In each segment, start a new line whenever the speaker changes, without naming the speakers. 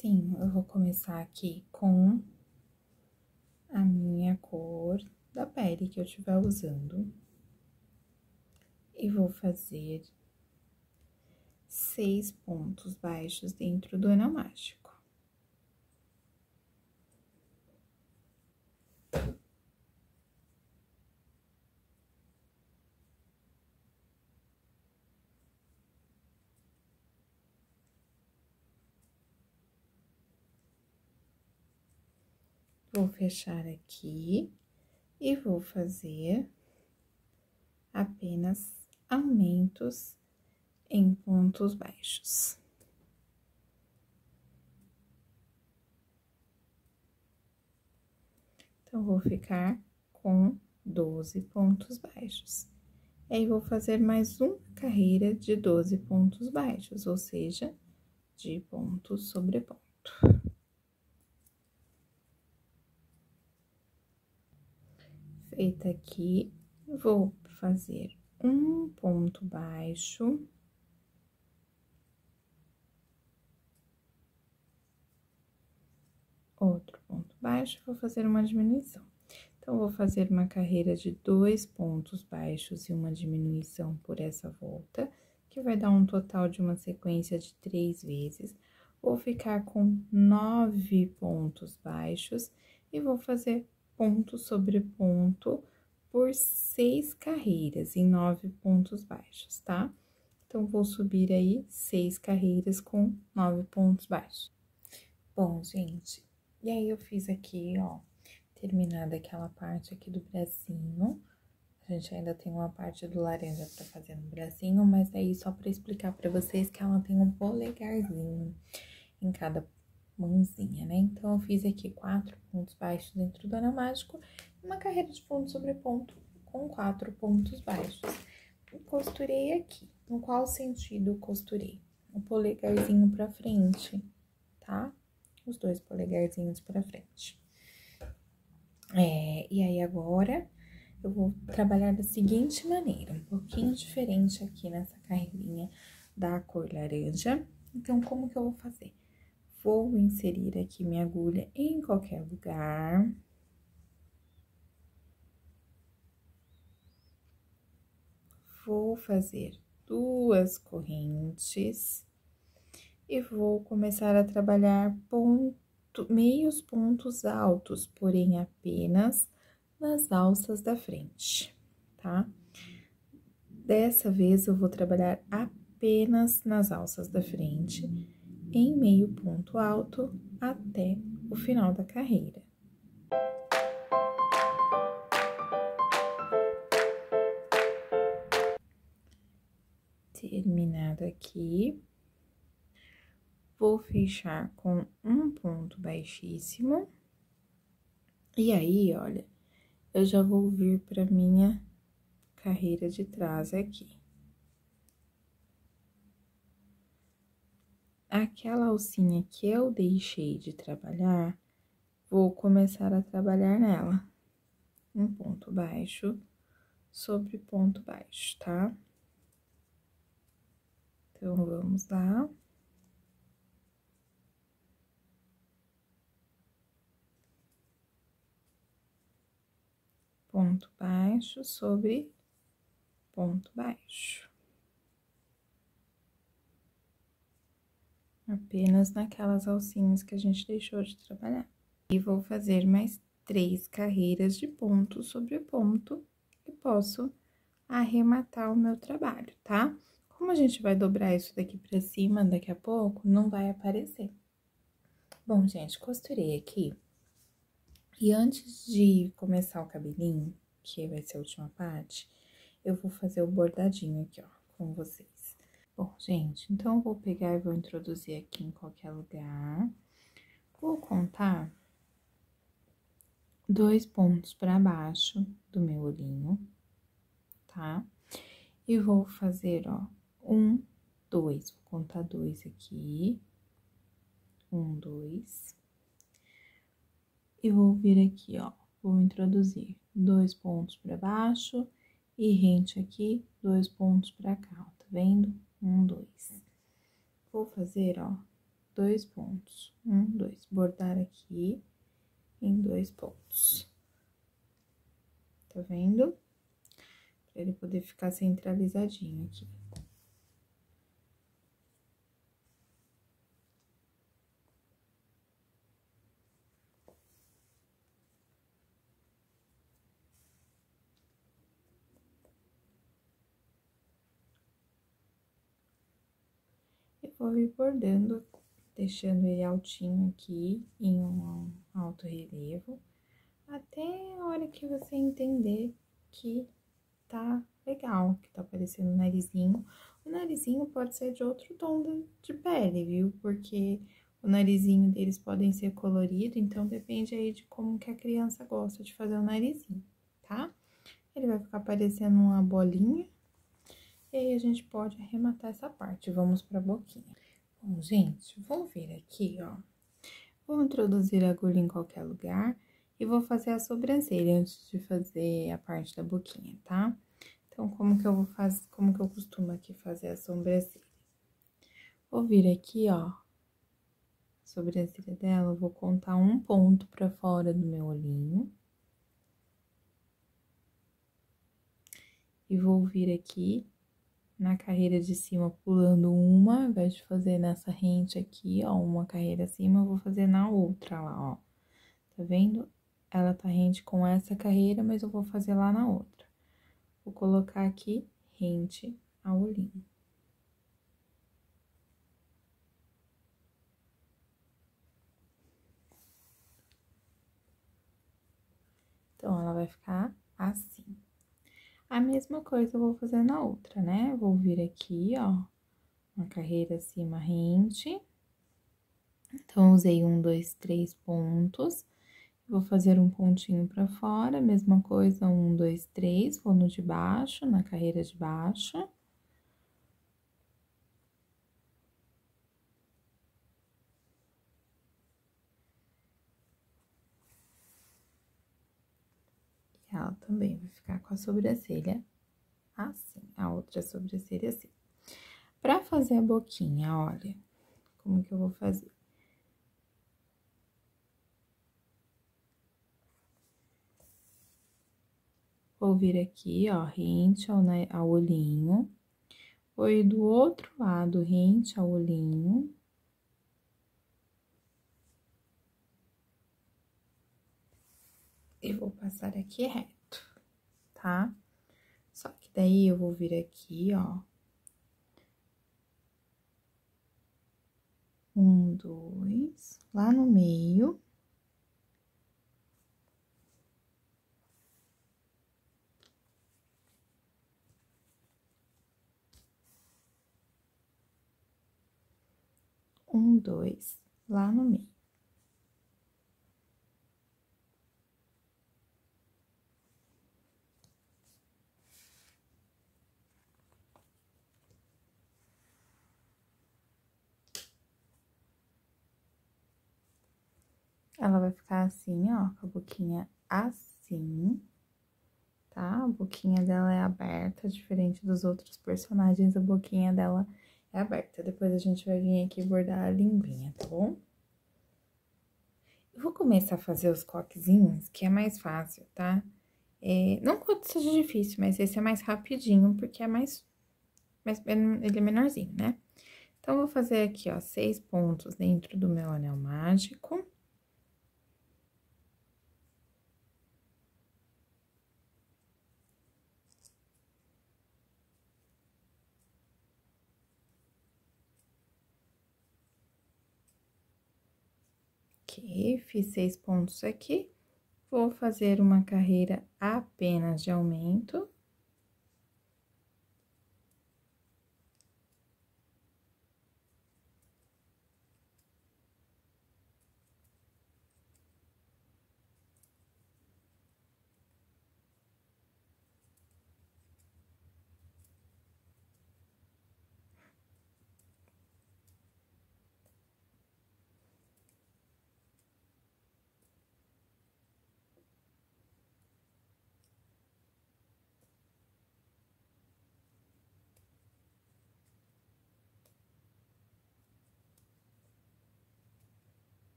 assim, eu vou começar aqui com a minha cor da pele que eu estiver usando. E vou fazer 6 pontos baixos dentro do anel mágico. Vou fechar aqui e vou fazer apenas aumentos em pontos baixos. Então, vou ficar com 12 pontos baixos. Aí, vou fazer mais uma carreira de 12 pontos baixos, ou seja, de ponto sobre ponto. Feita aqui, vou fazer um ponto baixo. Outro ponto baixo, vou fazer uma diminuição. Então, vou fazer uma carreira de 2 pontos baixos e uma diminuição por essa volta, que vai dar um total de uma sequência de 3 vezes. Vou ficar com 9 pontos baixos e vou fazer ponto sobre ponto por 6 carreiras em 9 pontos baixos, tá? Então, vou subir aí 6 carreiras com 9 pontos baixos. Bom, gente, e aí eu fiz aqui, ó, terminada aquela parte aqui do bracinho. A gente ainda tem uma parte do laranja pra fazer no bracinho, mas aí só pra explicar pra vocês que ela tem um polegarzinho em cada mãozinha, né? Então, eu fiz aqui 4 pontos baixos dentro do anel mágico e uma carreira de ponto sobre ponto com 4 pontos baixos. E costurei aqui. No qual sentido eu costurei? O polegarzinho pra frente, tá? Os 2 polegarzinhos pra frente. E aí, agora, eu vou trabalhar da seguinte maneira, um pouquinho diferente aqui nessa carreirinha da cor laranja. Então, como que eu vou fazer? Vou inserir aqui minha agulha em qualquer lugar. Vou fazer 2 correntes e vou começar a trabalhar meios pontos altos, porém apenas nas alças da frente, tá? Dessa vez, eu vou trabalhar apenas nas alças da frente, em meio ponto alto até o final da carreira. Terminado aqui, vou fechar com um ponto baixíssimo. E aí, olha, eu já vou vir pra minha carreira de trás aqui. Aquela alcinha que eu deixei de trabalhar, vou começar a trabalhar nela. Um ponto baixo sobre ponto baixo, tá? Então, vamos lá. Ponto baixo sobre ponto baixo. Apenas naquelas alcinhas que a gente deixou de trabalhar. E vou fazer mais 3 carreiras de ponto sobre ponto e posso arrematar o meu trabalho, tá? Como a gente vai dobrar isso daqui pra cima daqui a pouco, não vai aparecer. Bom, gente, costurei aqui. E antes de começar o cabelinho, que vai ser a última parte, eu vou fazer o bordadinho aqui, ó, com vocês. Bom, gente, então eu vou pegar e vou introduzir aqui em qualquer lugar. Vou contar 2 pontos pra baixo do meu olhinho, tá? E vou fazer, ó, 1, 2, vou contar 2 aqui. 1, 2. E vou vir aqui, ó, vou introduzir 2 pontos pra baixo e rente aqui, 2 pontos pra cá, ó, tá vendo? 1, 2. Vou fazer, ó, 2 pontos. 1, 2. Bordar aqui em 2 pontos. Tá vendo? Pra ele poder ficar centralizadinho aqui. Eu vou vir bordando, deixando ele altinho aqui, em um alto relevo, até a hora que você entender que tá legal, que tá aparecendo o narizinho. O narizinho pode ser de outro tom de pele, viu? Porque o narizinho deles podem ser colorido, então depende aí de como que a criança gosta de fazer o narizinho, tá? Ele vai ficar parecendo uma bolinha, e aí a gente pode arrematar essa parte. Vamos pra boquinha. Bom, gente, vou vir aqui, ó. Vou introduzir a agulha em qualquer lugar e vou fazer a sobrancelha antes de fazer a parte da boquinha, tá? Então, como que eu vou fazer, como que eu costumo aqui fazer a sobrancelha? Vou vir aqui, ó, a sobrancelha dela, eu vou contar um ponto pra fora do meu olhinho. E vou vir aqui na carreira de cima pulando uma, ao invés de fazer nessa rente aqui, ó, uma carreira acima, eu vou fazer na outra lá, ó. Tá vendo? Ela tá rente com essa carreira, mas eu vou fazer lá na outra. Vou colocar aqui rente ao olhinho. Então, ela vai ficar assim. A mesma coisa eu vou fazer na outra, né? Vou vir aqui, ó, uma carreira acima rente. Então, usei 1, 2, 3 pontos. Vou fazer um pontinho pra fora, mesma coisa, 1, 2, 3. Vou no de baixo, na carreira de baixo. E ela também vai ficar com a sobrancelha assim, a outra sobrancelha assim. Pra fazer a boquinha, olha, como que eu vou fazer? Vou vir aqui, ó, rente ao olhinho. Vou ir do outro lado, rente ao olhinho. E vou passar aqui reto, tá? Só que daí eu vou vir aqui, ó. 1, 2, lá no meio. Um, 2, lá no meio. Ela vai ficar assim, ó, com a boquinha assim, tá? A boquinha dela é aberta, diferente dos outros personagens, a boquinha dela é aberta. Depois a gente vai vir aqui bordar a linguinha, tá bom? Eu vou começar a fazer os coquezinhos, que é mais fácil, tá? Não que outro seja difícil, mas esse é mais rapidinho, porque é ele é menorzinho, né? Então, eu vou fazer aqui, ó, 6 pontos dentro do meu anel mágico. Aqui, fiz 6 pontos aqui. Vou fazer uma carreira apenas de aumento.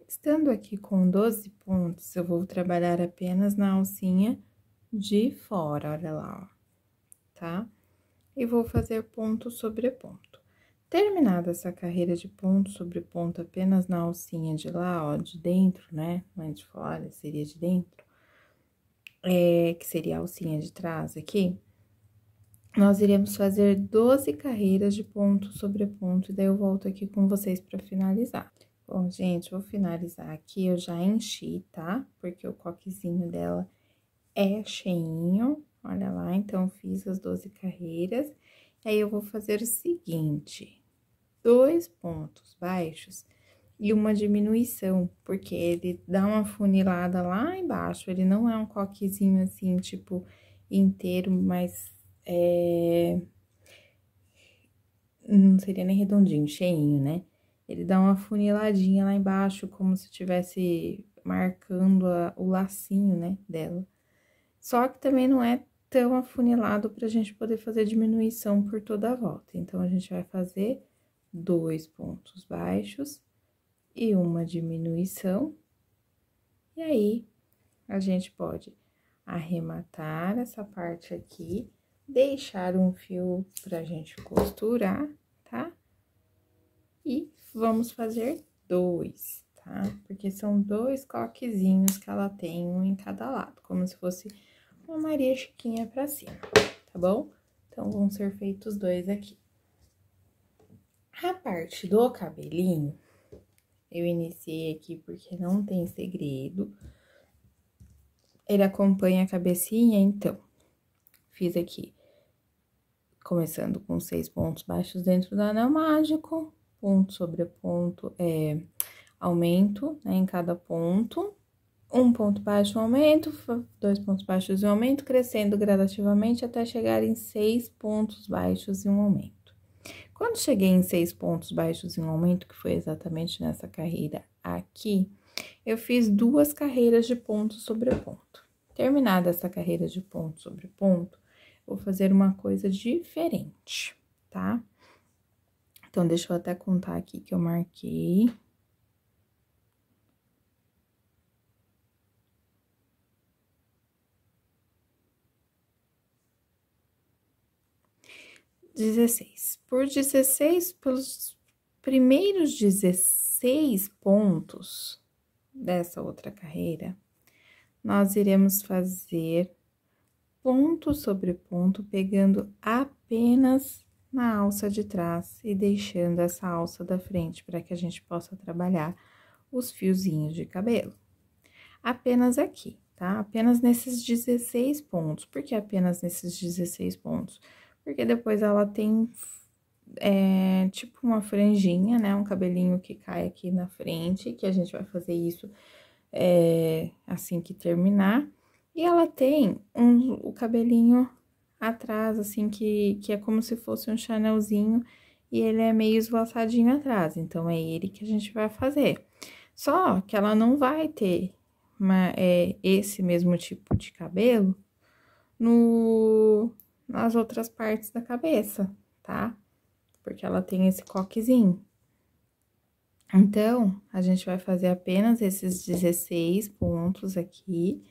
Estando aqui com 12 pontos, eu vou trabalhar apenas na alcinha de fora, olha lá, ó, tá? E vou fazer ponto sobre ponto. Terminada essa carreira de ponto sobre ponto apenas na alcinha de lá, ó, de dentro, né? Não é de fora, seria de dentro. Que seria a alcinha de trás aqui. Nós iremos fazer 12 carreiras de ponto sobre ponto, e daí eu volto aqui com vocês para finalizar. Bom, gente, vou finalizar aqui, eu já enchi, tá? Porque o coquezinho dela é cheinho, olha lá, então, fiz as 12 carreiras. Aí, eu vou fazer o seguinte, 2 pontos baixos e uma diminuição, porque ele dá uma funilada lá embaixo, ele não é um coquezinho assim, tipo, inteiro, mas não seria nem redondinho, cheinho, né? Ele dá uma funiladinha lá embaixo, como se estivesse marcando o lacinho, né, dela. Só que também não é tão afunilado pra gente poder fazer diminuição por toda a volta. Então, a gente vai fazer 2 pontos baixos e uma diminuição. E aí, a gente pode arrematar essa parte aqui, deixar um fio pra gente costurar, tá? E vamos fazer 2, tá? Porque são 2 coquezinhos que ela tem, um em cada lado, como se fosse uma Maria Chiquinha pra cima, tá bom? Então, vão ser feitos 2 aqui. A parte do cabelinho, eu iniciei aqui porque não tem segredo. Ele acompanha a cabecinha, então, fiz aqui, começando com 6 pontos baixos dentro do anel mágico, ponto sobre ponto, aumento, né, em cada ponto, 1 ponto baixo, um aumento, 2 pontos baixos e um aumento, crescendo gradativamente até chegar em 6 pontos baixos e um aumento. Quando cheguei em 6 pontos baixos e um aumento, que foi exatamente nessa carreira aqui, eu fiz 2 carreiras de ponto sobre ponto. Terminada essa carreira de ponto sobre ponto, vou fazer uma coisa diferente, tá? Então, deixa eu até contar aqui que eu marquei. Pelos primeiros 16 pontos dessa outra carreira, nós iremos fazer ponto sobre ponto, pegando apenas na alça de trás e deixando essa alça da frente, para que a gente possa trabalhar os fiozinhos de cabelo. Apenas aqui, tá? Apenas nesses 16 pontos. Por que apenas nesses 16 pontos? Porque depois ela tem, tipo uma franjinha, né? Um cabelinho que cai aqui na frente, que a gente vai fazer isso assim que terminar. E ela tem o cabelinho atrás, assim, que é como se fosse um chanelzinho, e ele é meio esvoaçadinho atrás, então, é ele que a gente vai fazer. Só que ela não vai ter esse mesmo tipo de cabelo nas outras partes da cabeça, tá? Porque ela tem esse coquezinho. Então, a gente vai fazer apenas esses 16 pontos aqui,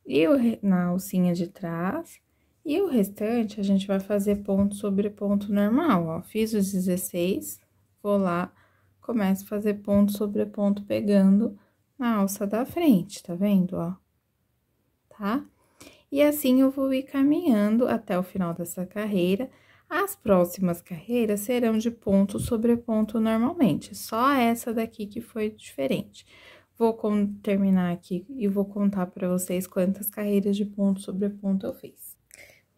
e na alcinha de trás, e o restante a gente vai fazer ponto sobre ponto normal, ó. Fiz os 16, vou lá, começo a fazer ponto sobre ponto pegando na alça da frente, tá vendo, ó? Tá? E assim eu vou ir caminhando até o final dessa carreira. As próximas carreiras serão de ponto sobre ponto normalmente, só essa daqui que foi diferente. Vou terminar aqui e vou contar pra vocês quantas carreiras de ponto sobre ponto eu fiz.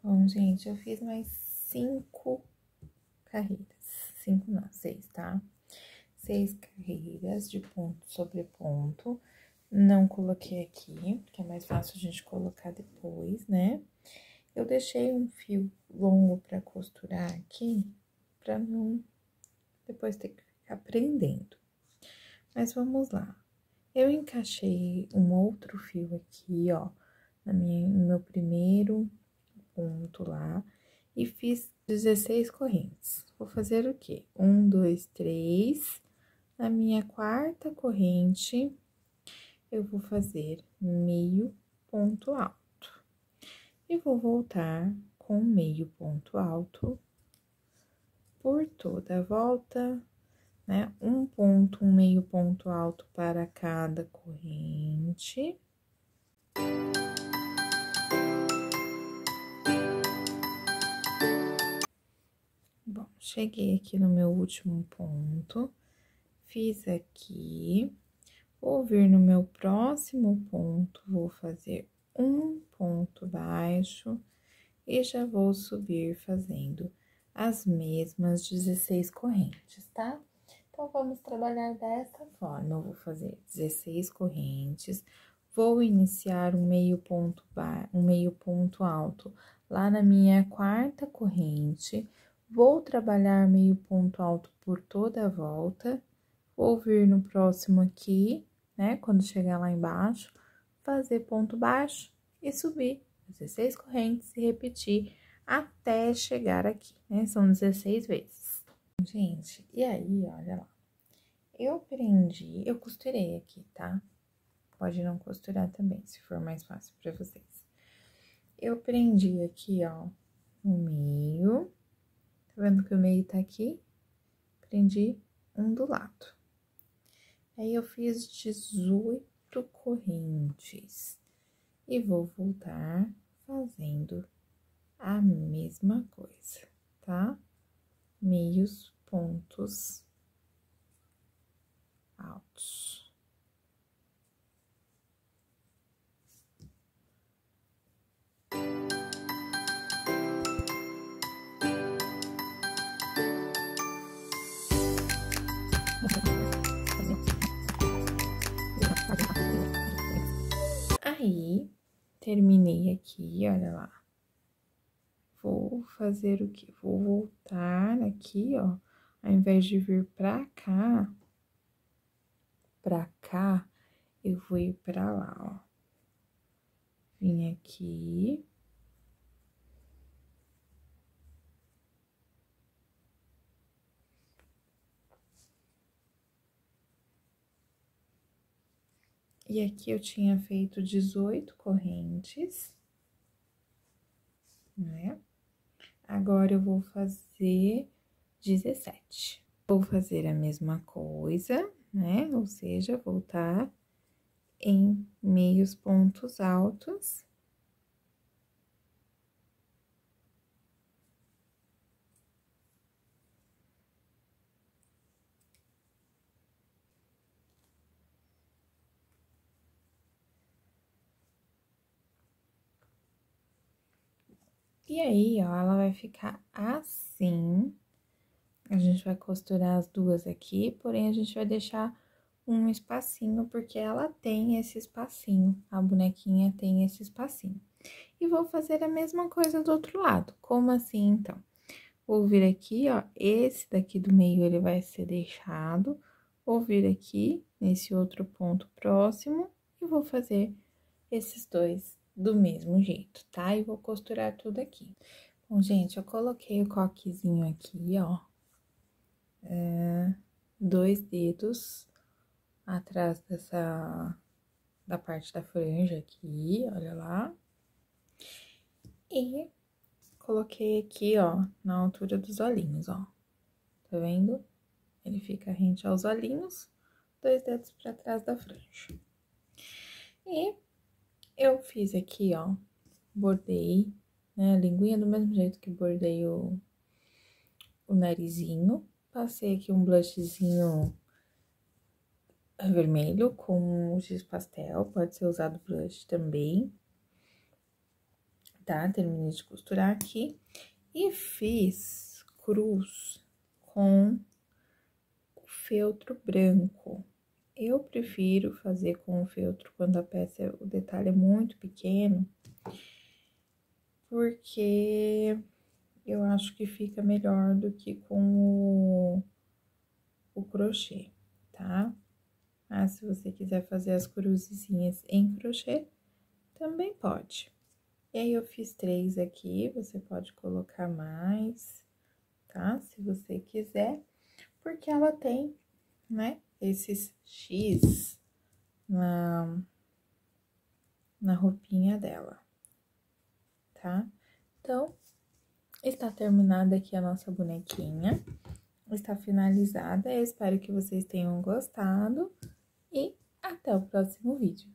Bom, gente, eu fiz mais 5 carreiras. 5 não, 6, tá? 6 carreiras de ponto sobre ponto. Não coloquei aqui, porque é mais fácil a gente colocar depois, né? Eu deixei um fio longo pra costurar aqui, pra não depois ter que ficar prendendo. Mas vamos lá. Eu encaixei um outro fio aqui, ó, no meu primeiro ponto lá, e fiz 16 correntes. Vou fazer o quê? 1, 2, 3, na minha quarta corrente, eu vou fazer meio ponto alto. E vou voltar com meio ponto alto por toda a volta, né? Um meio ponto alto para cada corrente. Bom, cheguei aqui no meu último ponto, fiz aqui, vou vir no meu próximo ponto, vou fazer um ponto baixo e já vou subir fazendo as mesmas 16 correntes, tá? Então, vamos trabalhar dessa forma. Eu vou fazer 16 correntes, vou iniciar um meio ponto alto lá na minha quarta corrente, vou trabalhar meio ponto alto por toda a volta, vou vir no próximo aqui, né? Quando chegar lá embaixo, fazer ponto baixo e subir 16 correntes e repetir até chegar aqui, né? São 16 vezes. Gente, e aí, olha lá. Eu costurei aqui, tá? Pode não costurar também, se for mais fácil pra vocês. Eu prendi aqui, ó, no meio. Tá vendo que o meio tá aqui? Prendi um do lado. Aí, eu fiz 18 correntes. E vou voltar fazendo a mesma coisa, tá? Meios pontos altos. Aí, terminei aqui, olha lá. Vou fazer o quê? Vou voltar aqui, ó, ao invés de vir pra cá, eu vou ir pra lá, ó. Vim aqui. E aqui eu tinha feito 18 correntes, né? Agora, eu vou fazer 17. Vou fazer a mesma coisa, né? Ou seja, voltar em meios pontos altos. E aí, ó, ela vai ficar assim. A gente vai costurar as duas aqui, porém, a gente vai deixar um espacinho, porque ela tem esse espacinho, a bonequinha tem esse espacinho. E vou fazer a mesma coisa do outro lado. Como assim, então? Vou vir aqui, ó, esse daqui do meio, ele vai ser deixado. Vou vir aqui, nesse outro ponto próximo, e vou fazer esses dois do mesmo jeito, tá? E vou costurar tudo aqui. Bom, gente, eu coloquei o coquezinho aqui, ó. 2 dedos atrás da parte da franja aqui, olha lá. E coloquei aqui, ó, na altura dos olhinhos, ó. Tá vendo? Ele fica rente aos olhinhos, 2 dedos pra trás da franja. E eu fiz aqui, ó, bordei, né, a linguinha do mesmo jeito que bordei o narizinho. Passei aqui um blushzinho vermelho com giz pastel, pode ser usado blush também. Tá? Terminei de costurar aqui. E fiz cruz com o feltro branco. Eu prefiro fazer com o feltro quando a peça, o detalhe é muito pequeno, porque eu acho que fica melhor do que com o crochê, tá? Mas se você quiser fazer as cruzezinhas em crochê, também pode. E aí, eu fiz 3 aqui, você pode colocar mais, tá? Se você quiser, porque ela tem, né, esses X na roupinha dela, tá? Então, está terminada aqui a nossa bonequinha, está finalizada. Eu espero que vocês tenham gostado e até o próximo vídeo.